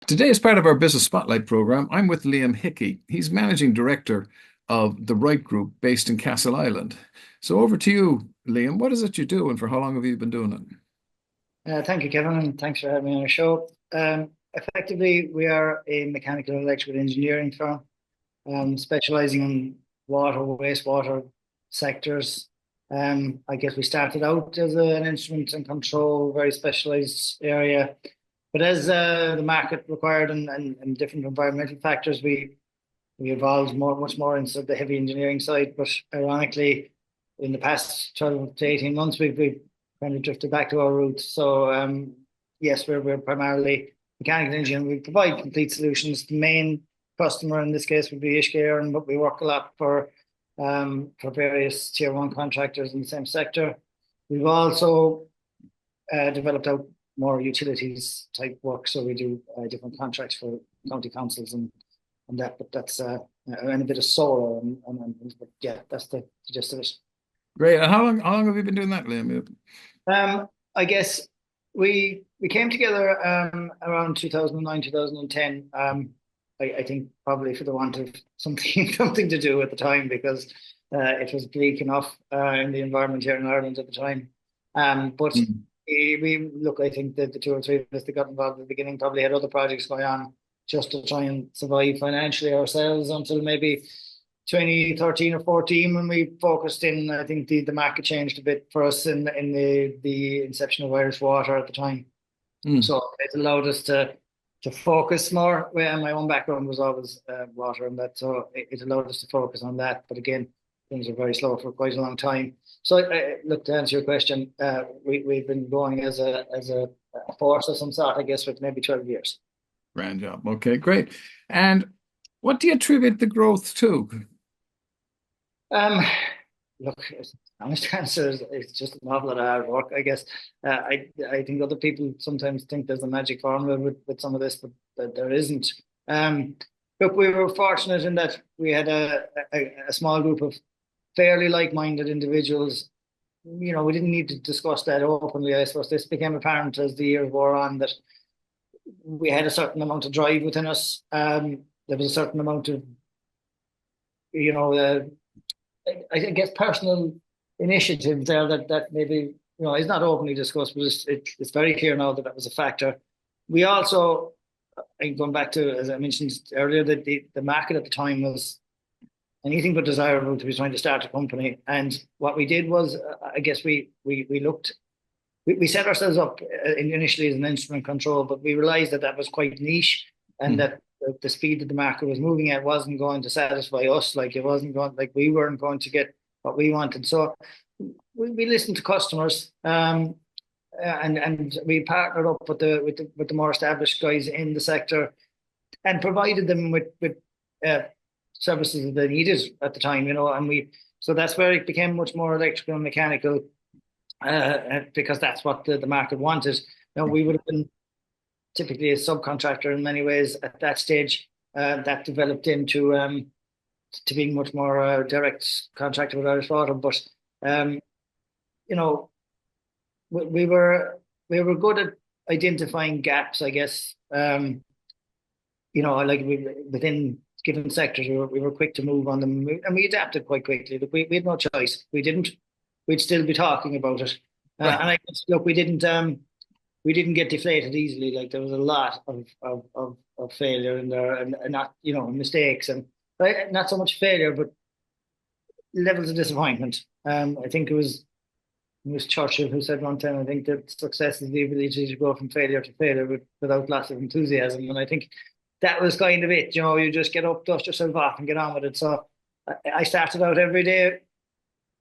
Today, as part of our Business Spotlight program, I'm with Liam Hickey. He's managing director of the Right Group based in Castle Island. So over to you, Liam. What is it you do and for how long have you been doing it? Thank you, Kevin, and thanks for having me on the show. Effectively, we are a mechanical and electrical engineering firm, specializing in water, wastewater sectors. I guess we started out as an instrument and control, very specialized area. But as the market required and different environmental factors, we evolved much more into the heavy engineering side. But ironically, in the past 12 to 18 months, we've kind of drifted back to our roots. So, yes, we're primarily mechanical engineering. We provide complete solutions. The main customer in this case would be Ishka, but we work a lot for various tier one contractors in the same sector. We've also developed out more utilities type work, so we do different contracts for county councils and that. But that's and a bit of solar but yeah, that's the gist of it. Great. And how long have you been doing that, Liam? I guess we came together around 2009, 2010. I think probably for the want of something something to do at the time because it was bleak enough in the environment here in Ireland at the time. But Mm. we look, I think that the two or three of us that got involved at the beginning probably had other projects going on just to try and survive financially ourselves until maybe 2013 or 14 when we focused in. I think the market changed a bit for us in the inception of Irish Water at the time. Mm. So it allowed us to focus more. Well, my own background was always water and that, so it allowed us to focus on that. But again, things were very slow for quite a long time. So look, to answer your question, we've been going as a force of some sort, I guess, for maybe 12 years. Grand job. Okay, great. And what do you attribute the growth to? Um, Look, honest answer is it's just an awful lot of hard work, I guess. I think other people sometimes think there's a magic formula with some of this, but there isn't. Um, Look, we were fortunate in that we had a small group of fairly like-minded individuals. You know, we didn't need to discuss that openly. I suppose this became apparent as the years wore on that we had a certain amount of drive within us. There was a certain amount of, you know, I guess personal initiative there that maybe is not openly discussed, but it's very clear now that that was a factor. We also, and going back to as I mentioned earlier, that the market at the time was anything but desirable to be trying to start a company. And what we did was, I guess we looked. We set ourselves up initially as an instrument control, but we realized that that was quite niche and Mm. that the speed that the market was moving at wasn't going to satisfy us. Like it wasn't going, like we weren't going to get what we wanted. So we listened to customers, and we partnered up with the more established guys in the sector and provided them with uh, services that they needed at the time. And so that's where it became much more electrical and mechanical because that's what the market wanted. Now we would have been typically a subcontractor in many ways at that stage. That developed into to being much more direct contractor with Irish Water. But um, you know, we, we were we were good at identifying gaps, I guess. Like within given sectors, we were quick to move on them, and we adapted quite quickly. Look, we had no choice. We didn't. We'd still be talking about it. Right. And I guess, look, we didn't get deflated easily. Like there was a lot of failure in there and not, mistakes and right, not so much failure, but levels of disappointment. I think it was Churchill who said one time, I think that success is the ability to go from failure to failure without lots of enthusiasm. And I think that was kind of it. You just get up, dust yourself off, and get on with it. So I started out every day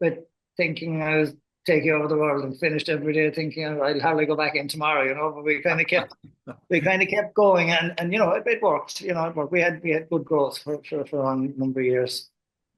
with thinking I was taking over the world and finished every day thinking I'll hardly go back in tomorrow, but we kind of kept going and it worked, it worked. We had good growth for a number of years.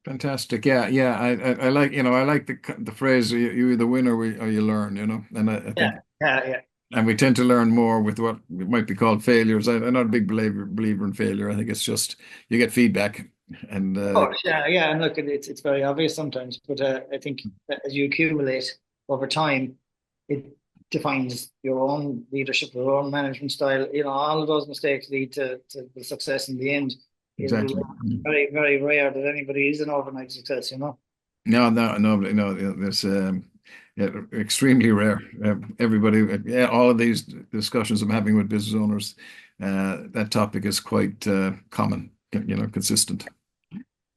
Fantastic. Yeah, yeah. I like, I like the phrase you either win or you learn, And I Yeah, think yeah, yeah. and we tend to learn more with what might be called failures. I'm not a big believer in failure. I think it's just you get feedback and Of course, yeah, yeah. And look, it's very obvious sometimes, but I think that as you accumulate over time, it defines your own leadership, your own management style. All of those mistakes lead to the success in the end. It'll be Exactly. very, very rare that anybody is an overnight success. No, no, no, no. There's yeah, extremely rare. Everybody, yeah, all of these discussions I'm having with business owners, that topic is quite common, consistent.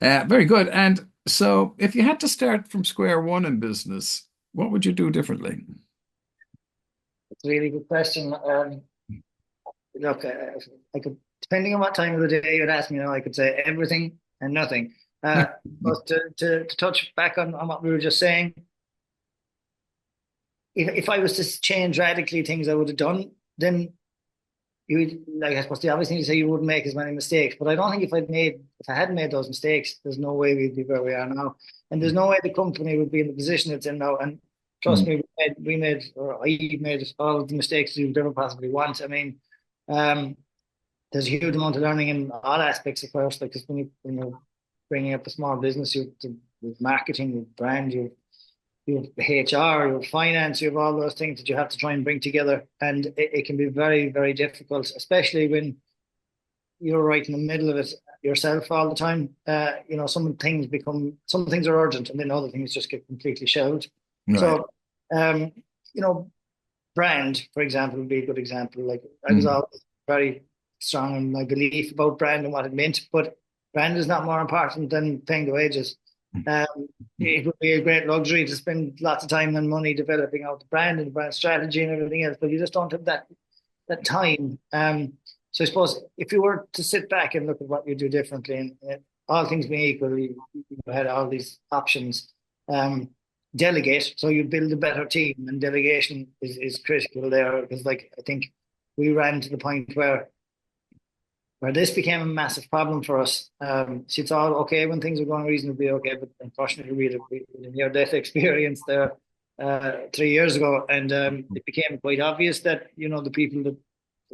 Very good. And so, if you had to start from square one in business, what would you do differently? It's a really good question. Look, I could, depending on what time of the day you'd ask me, I could say everything and nothing. But to touch back on what we were just saying, if I was to change radically things I would have done, then you would, like, I suppose the obvious thing to say, you wouldn't make as many mistakes. But I don't think if I hadn't made those mistakes, there's no way we'd be where we are now, and there's no way the company would be in the position it's in now. And trust Mm, me, or I made all of the mistakes you would ever possibly want. I mean, um, there's a huge amount of learning in all aspects, of course. Like, because when you're bringing up a small business, with marketing, with brand, you have HR, you have finance, you have all those things that you have to try and bring together, and it can be very, very difficult, especially when you're right in the middle of it yourself all the time. Some things are urgent, and then other things just get completely shelved. right. So, um, you know, brand, for example, would be a good example. Like, I was Mm, always very strong in my belief about brand and what it meant, but brand is not more important than paying the wages. Um, it would be a great luxury to spend lots of time and money developing out the brand and the brand strategy and everything else, but you just don't have that time. So I suppose if you were to sit back and look at what you do differently, and all things being equal, you had all these options. Um, Delegate, so you build a better team, and delegation is critical there, because, like, I think we ran to the point where this became a massive problem for us. So it's all okay when things are going reasonably okay, but unfortunately we had a near-death experience there 3 years ago, and it became quite obvious that the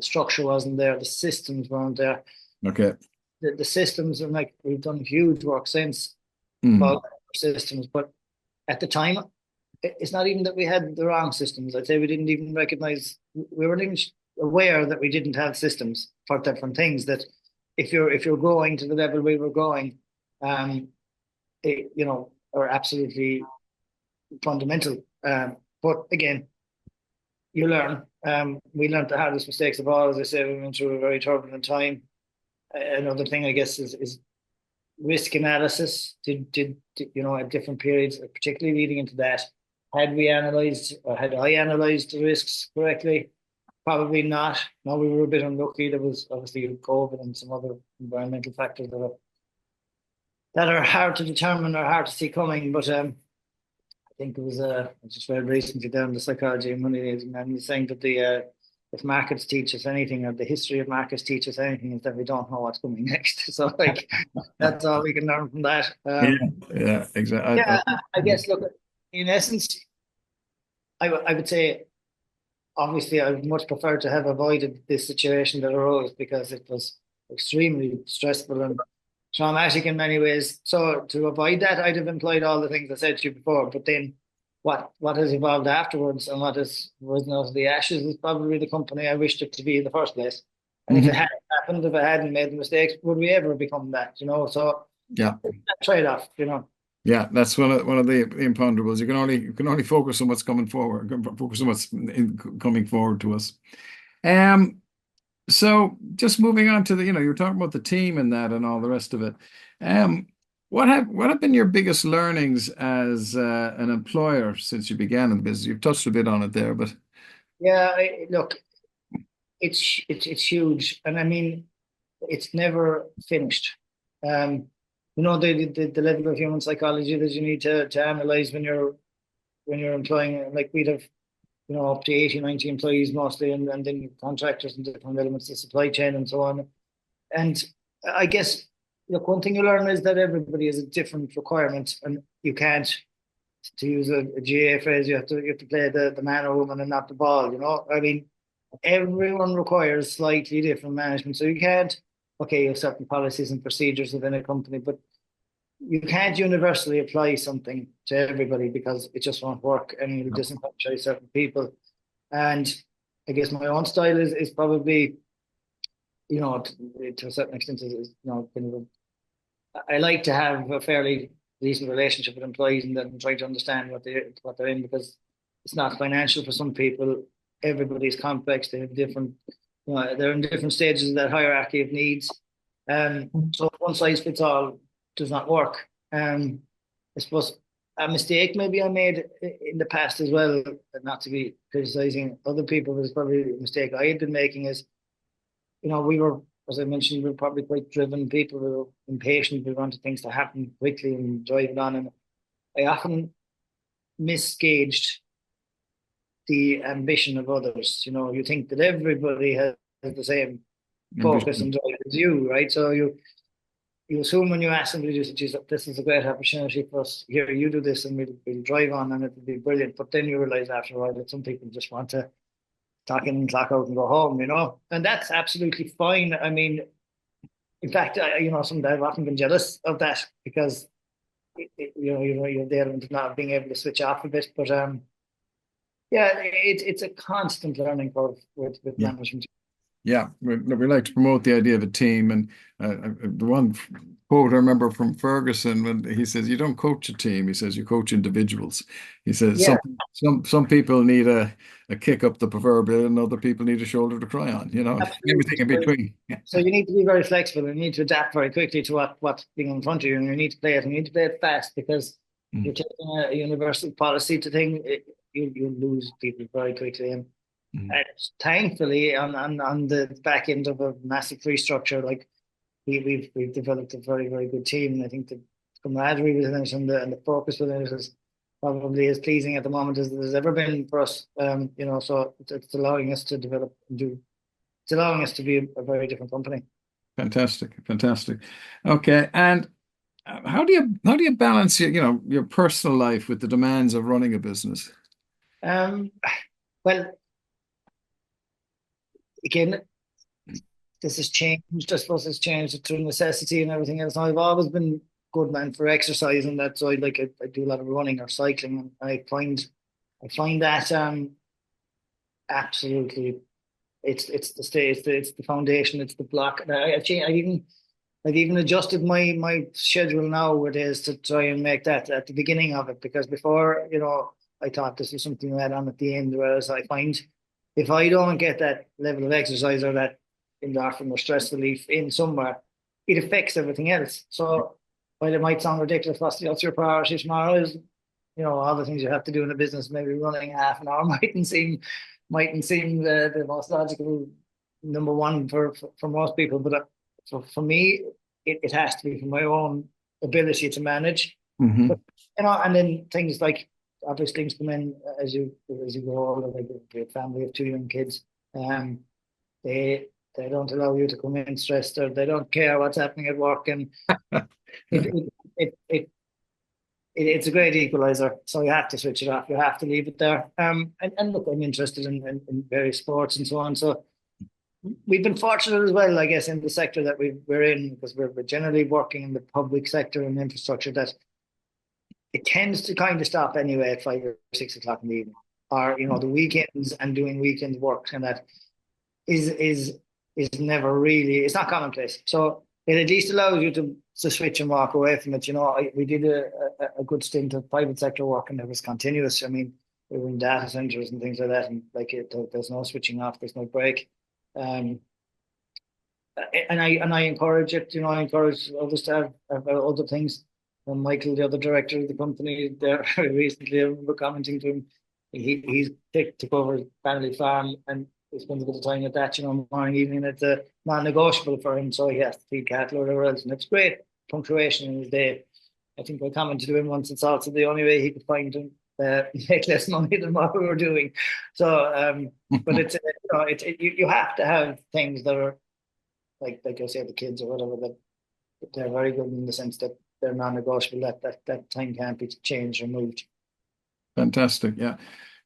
structure wasn't there, the systems weren't there. okay. The systems, and, like, we've done huge work since Mm, about systems, but at the time, it's not even that we had the wrong systems. I'd say we didn't even recognize, we weren't even aware that we didn't have systems for different things. That if you're growing to the level we were going, um, are absolutely fundamental. But again, you learn. We learned the hardest mistakes of all. As I said, we went through a very turbulent time. Another thing, I guess, is risk analysis. At different periods, particularly leading into that, had I analyzed the risks correctly? Probably not. No, we were a bit unlucky. There was obviously COVID and some other environmental factors that are hard to determine or hard to see coming. But I think it was I just read recently down the psychology of money, and he's saying that if markets teach us anything, or the history of markets teach us anything, is that we don't know what's coming next. So, like, that's all we can learn from that. yeah, yeah, exactly. Yeah, I guess, look, in essence, I would say, obviously, I would much prefer to have avoided this situation that arose, because it was extremely stressful and traumatic in many ways. So, to avoid that, I'd have employed all the things I said to you before. But then, what has evolved afterwards, and what has risen out of the ashes, is probably the company I wished it to be in the first place. And if it Mhm. hadn't happened, if I hadn't made the mistakes, would we ever become that? So Yeah, it's that trade-off. yeah, that's one of the imponderables. You can only focus on what's coming forward, focus on coming forward to us. Um, So just moving on to you're talking about the team and that and all the rest of it. Um, what have been your biggest learnings as an employer since you began in business? You've touched a bit on it there, but Yeah, look, it's huge, and I mean, it's never finished. Um, the level of human psychology that you need to analyze when you're employing, like, we'd have, up to 80, 90 employees mostly, and then contractors and different elements of supply chain and so on. And I guess, look, one thing you learn is that everybody has a different requirement, and you can't, to use a GA phrase, you have to play the man or woman and not the ball. I mean, everyone requires slightly different management. So you can't, okay, you have certain policies and procedures within a company, but you can't universally apply something to everybody, because it just won't work, and you'll disenfranchise certain people. And I guess my own style is probably, to a certain extent, kind of I like to have a fairly decent relationship with employees and then try to understand what they're in, because it's not financial for some people. Everybody's complex. They have different, they're in different stages of that hierarchy of needs. So one size fits all does not work. I suppose a mistake maybe I made in the past as well, not to be criticizing other people, but it's probably a mistake I had been making is, we were, as I mentioned, we were probably quite driven people. We were impatient. We wanted things to happen quickly and drive it on. And I often misgauged the ambition of others. You think that everybody has the same focus Ambition. and drive as you, right? So you assume when you ask somebody, you say, "Geez, this is a great opportunity for us. Here, you do this, and we'll drive on, and it'll be brilliant." But then you realize after a while that some people just want to clock in and clock out and go home. And that's absolutely fine. I mean, in fact, sometimes I've often been jealous of that because you're there and not being able to switch off a bit. But yeah, it's a constant learning curve with Yeah. management. Yeah, we like to promote the idea of a team, and the one quote I remember from Ferguson when he says, "You don't coach a team," he says, "You coach individuals." He says, Yeah, "Some people need a kick up the proverbial, and other people need a shoulder to cry on." absolutely. Everything in between. Yeah. So you need to be very flexible and you need to adapt very quickly to what's being in front of you, and you need to play it. And you need to play it fast because you're Mm, taking a universal policy to thing. You lose people very quickly, and mm. thankfully, on the back end of a massive restructure, like we've developed a very very good team, and I think the camaraderie within it and the focus within it is probably as pleasing at the moment as there's ever been for us. So it's allowing us to develop and do. It's allowing us to be a very different company. Fantastic, fantastic. Okay, and how do you balance your personal life with the demands of running a business? Um, well, again, this has changed. I suppose it's changed through necessity and everything else. Now, I've always been good man for exercise and that, so I do a lot of running or cycling, and I find that absolutely it's the stay, it's the foundation, it's the block. I've changed. I've even adjusted my schedule nowadays to try and make that at the beginning of it, because before, I thought this was something I had on at the end, whereas I find if I don't get that level of exercise or that endorphin or stress relief in somewhere, it affects everything else. So while it might sound ridiculous, what's your priority tomorrow is, all the things you have to do in a business, maybe running half an hour mightn't seem the most logical number one for most people, but for me, it has to be for my own ability to manage. But Hmm. and then things like obvious things come in as you go older, like a family of two young kids. Um, they they don't allow you to come in stressed, or they don't care what's happening at work, and it it it, it it's a great equalizer. So you have to switch it off. You have to leave it there. And look, I'm interested in various sports and so on. So we've been fortunate as well, I guess, in the sector that we're in, because we're generally working in the public sector and infrastructure, that it tends to kind of stop anyway at 5 or 6 o'clock in the evening, or the weekends and doing weekend work, and that is never really, it's not commonplace. So it at least allows you to switch and walk away from it. We did a good stint of private sector work, and it was continuous. I mean, we were in data centers and things like that, and there's no switching off, there's no break. Um, and I encourage it. I encourage others to have other things. And Michael, the other director of the company, there recently, I remember commenting to him. He's took over his family farm, and he spends a bit of time at that, morning, evening. It's a non-negotiable for him, so he has to feed cattle or whatever else, and it's great punctuation in his day. I think I commented to him once. It's also the only way he could find to make less money than what we were doing. So, but you have to have things that are like I said, the kids or whatever, that they're very good in the sense that they're non-negotiable. That time can't be changed or moved. Fantastic. Yeah.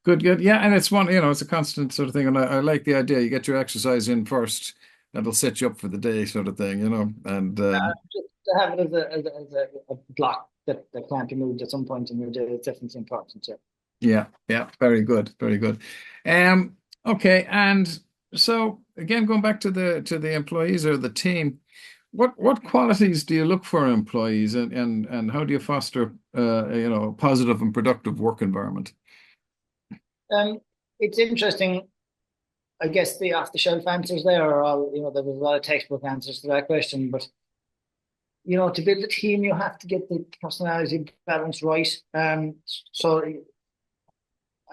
Good, good. Yeah, and it's it's a constant sort of thing. And I like the idea. You get your exercise in first, that'll set you up for the day, sort of thing. And Just to have it as a block that can't be moved at some point in your day is definitely important. Yeah. Yeah, yeah, very good, very good. Um, okay, and so again, going back to the employees or the team, what qualities do you look for in employees, and how do you foster a positive and productive work environment? Um, it's interesting. I guess the off-the-shelf answers there are all, there was a lot of textbook answers to that question, but to build a team, you have to get the personality balance right. So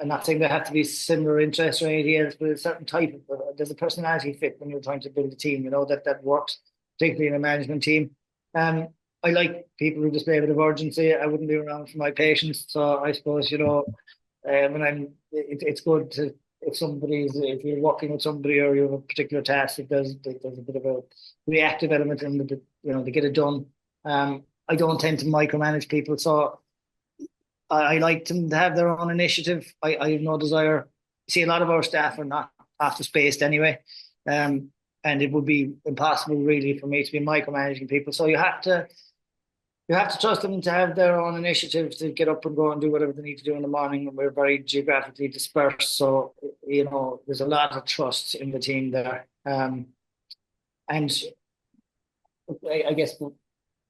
I'm not saying they have to be similar interests or anything else, but a certain type of there's a personality fit when you're trying to build a team, that works, particularly in a management team. Um, I like people who display a bit of urgency. I wouldn't be around for my patients. So I suppose, when it's good to if you're working with somebody or you have a particular task, there's a bit of a reactive element in the to get it done. I don't tend to micromanage people, so I like them to have their own initiative. I have no desire. See, a lot of our staff are not after spaced anyway, um, and it would be impossible really for me to be micromanaging people. So you have to trust them to have their own initiative to get up and go and do whatever they need to do in the morning. And we're very geographically dispersed, so there's a lot of trust in the team there. And I guess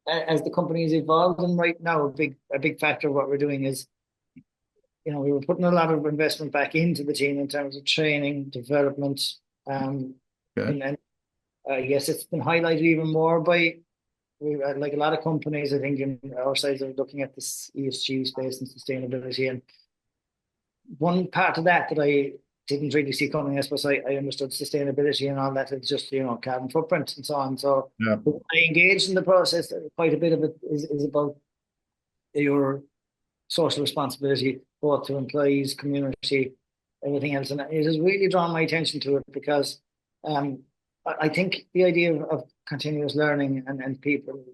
as the company is evolving right now, a big factor of what we're doing is we were putting a lot of investment back into the team in terms of training, development, um, Okay. and I guess it's been highlighted even more by like a lot of companies. I think in our sides are looking at this ESG space and sustainability, and one part of that I didn't really see coming. I suppose I understood sustainability and all that. It's just carbon footprint and so on. So Yeah. I engaged in the process. Quite a bit of it is about your social responsibility, both to employees, community, everything else. And it has really drawn my attention to it because um, I think the idea of continuous learning and people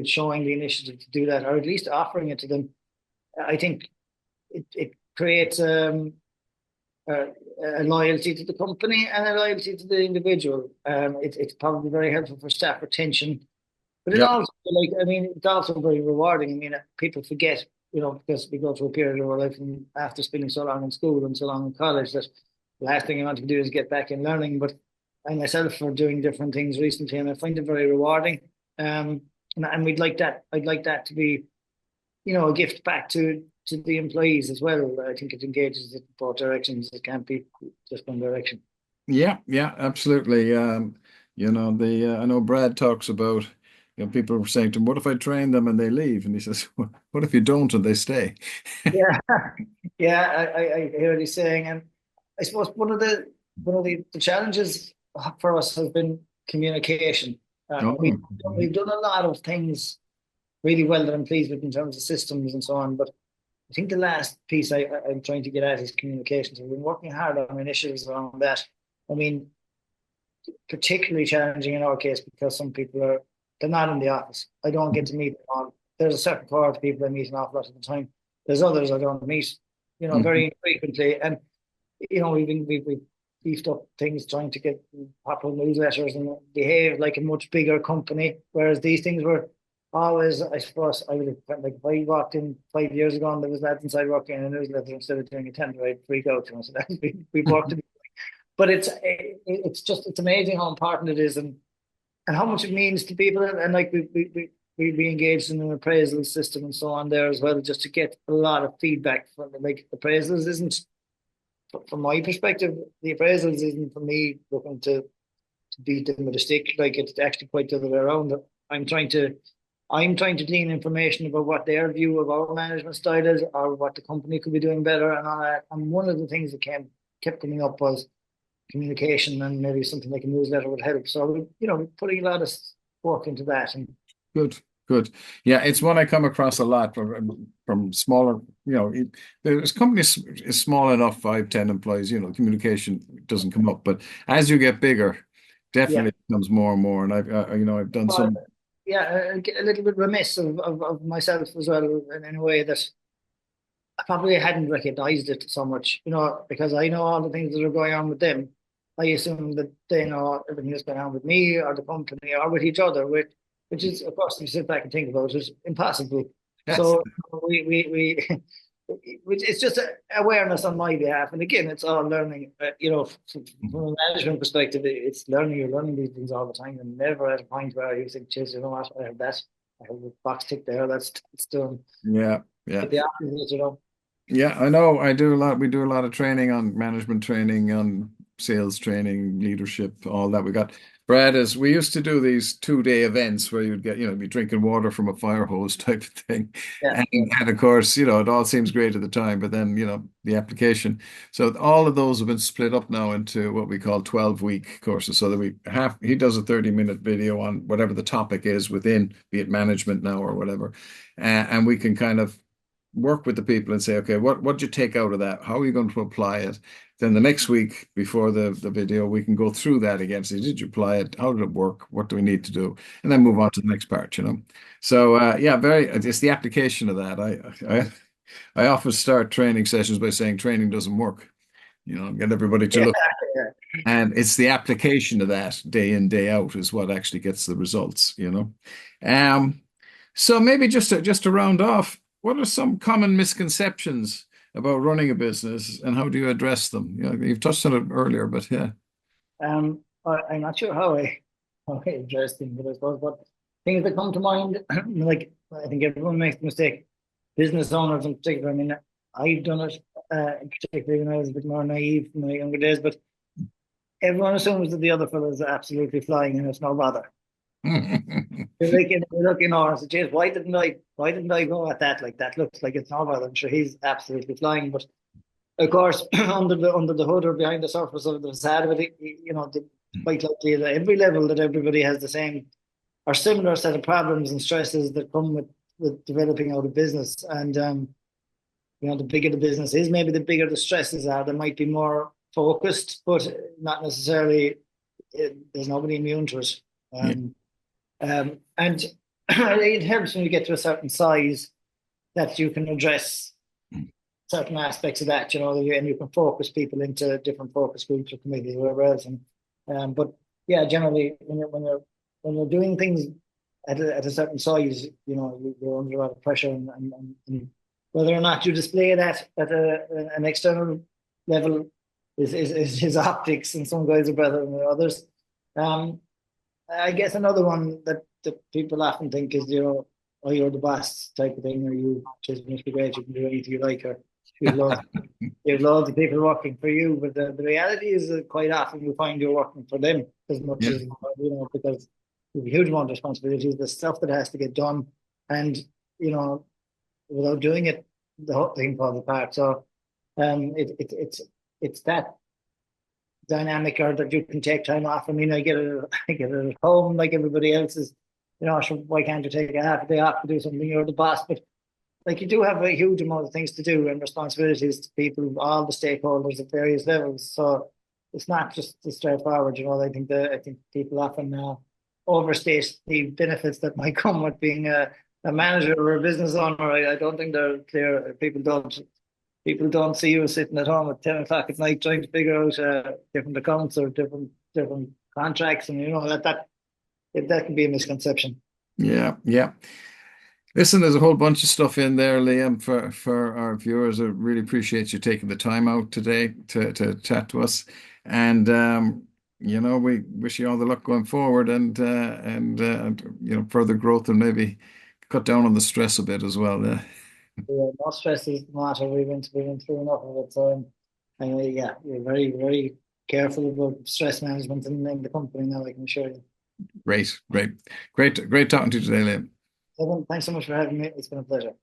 showing the initiative to do that, or at least offering it to them, I think it creates a, a loyalty to the company and a loyalty to the individual. It's probably very helpful for staff retention, but it Yeah. also, it's also very rewarding. I mean, people forget, because we go through a period of our life and after spending so long in school and so long in college that the last thing I want to do is get back in learning. But I myself are doing different things recently and I find it very rewarding. And we'd like that. I'd like that to be, a gift back to the employees as well. I think it engages in both directions. It can't be just one direction. Yeah, yeah, absolutely. The I know Brad talks about, people were saying to him, "What if I train them and they leave?" And he says, "What if you don't and they stay?" Yeah, yeah, I hear what he's saying, and I suppose one of the challenges for us has been communication. Oh, We've done a lot of things really well that I'm pleased with in terms of systems and so on, but I think the last piece I'm trying to get at is communication. So we've been working hard on initiatives around that. I mean, particularly challenging in our case because some people they're not in the office. I don't get to meet them all. There's a certain cohort of people I meet an awful lot of the time. There's others I don't meet, mhm. very infrequently. And we've beefed up things trying to get popular newsletters and behave like a much bigger company. Whereas these things were always, I suppose, I would have like if I walked in 5 years ago and there was lads inside working in a newsletter instead of doing a tender, I'd freak out. So that we've worked, but it's amazing how important it is and how much it means to people. And like we engaged in an appraisal system and so on there as well, just to get a lot of feedback from like appraisals isn't from my perspective, the appraisals isn't for me looking to beat them with a stick. Like it's actually quite the other way around. I'm trying to I'm trying to glean information about what their view of our management style is or what the company could be doing better and all that. And one of the things that kept coming up was communication and maybe something like a newsletter would help. So we're putting a lot of work into that. And Good, good. Yeah, it's one I come across a lot from smaller. This company is small enough, 5, 10 employees. Communication doesn't come up, but as you get bigger, yeah, definitely becomes more and more. And I've done but some. yeah, a little bit remiss of myself as well in a way that I probably hadn't recognized it so much, because I know all the things that are going on with them. I assume that they know everything that's going on with me or the company or with each other, which is, of course, if you sit back and think about it, impossible. Yes. So we which it's just awareness on my behalf. And again, it's all learning. From a management perspective, it's learning. You're learning these things all the time, and never at a point where you think, "Geez, you know what? I have that. I have a box tick there. That's done." Yeah, yeah. But the opposite. Yeah, I know. I do a lot. We do a lot of training on management training, on sales training, leadership, all that. We used to do these 2-day events where you'd get, be drinking water from a fire hose type of thing. Yeah, yeah. And of course, it all seems great at the time, but then, the application. So all of those have been split up now into what we call 12-week courses. So that he does a 30-minute video on whatever the topic is within, be it management now or whatever. And we can kind of work with the people and say, okay, what did you take out of that? How are you going to apply it? Then the next week before the video, we can go through that again. Say, did you apply it? How did it work? What do we need to do? And then move on to the next part. So yeah, it's the application of that. I often start training sessions by saying training doesn't work. Get everybody to Yeah, look. yeah. And it's the application of that day in, day out is what actually gets the results. Um, so maybe just to round off, what are some common misconceptions about running a business and how do you address them? You've touched on it earlier, but yeah. I'm not sure how I address them, but I suppose what things that come to mind, like I think everyone makes the mistake. Business owners in particular. I mean, I've done it, particularly when I was a bit more naive in my younger days. But everyone assumes that the other fellow is absolutely flying, and it's no bother. You're looking over and say, "Geez, why didn't I go at that? Like that looks like it's no bother." I'm sure he's absolutely flying, but of course, under the hood or behind the surface of the facade of it, quite likely at every level that everybody has the same or similar set of problems and stresses that come with developing out a business. And the bigger the business is, maybe the bigger the stresses are. They might be more focused, but not necessarily. There's nobody immune to it. Yeah. And it helps when you get to a certain size that you can address certain aspects of that, and you can focus people into different focus groups or committees or whatever else. But yeah, generally when you're doing things at a certain size, you're under a lot of pressure, and whether or not you display that at an external level is his optics, and some guys are better than others. Um, I guess another one that people often think is, oh, you're the boss type of thing, or you just must be great, you can do anything you like, or you've loads, you've loads of people working for you. But the reality is that quite often you find you're working for them as much Yeah. as, because you have a huge amount of responsibilities, the stuff that has to get done, and, without doing it, the whole thing falls apart. So it's that dynamic, or that you can take time off. I mean, I get it at home like everybody else is. Sure, why can't you take a half a day off to do something? You're the boss, but like you do have a huge amount of things to do and responsibilities to people, all the stakeholders at various levels. So it's not just as straightforward. I think people often overstate the benefits that might come with being a manager or a business owner. I don't think they're clear. People don't see you sitting at home at 10 o'clock at night trying to figure out different accounts or different contracts, and that can be a misconception. Yeah, yeah. Listen, there's a whole bunch of stuff in there, Liam, for our viewers. I really appreciate you taking the time out today to chat to us. And we wish you all the luck going forward and further growth and maybe cut down on the stress a bit as well. Yeah. Yeah, no stress is the matter. We've been through enough of it. So, yeah, we're very, very careful about stress management in the company now, I can assure you. Great, great, great, great talking to you today, Liam. Evan, thanks so much for having me. It's been a pleasure.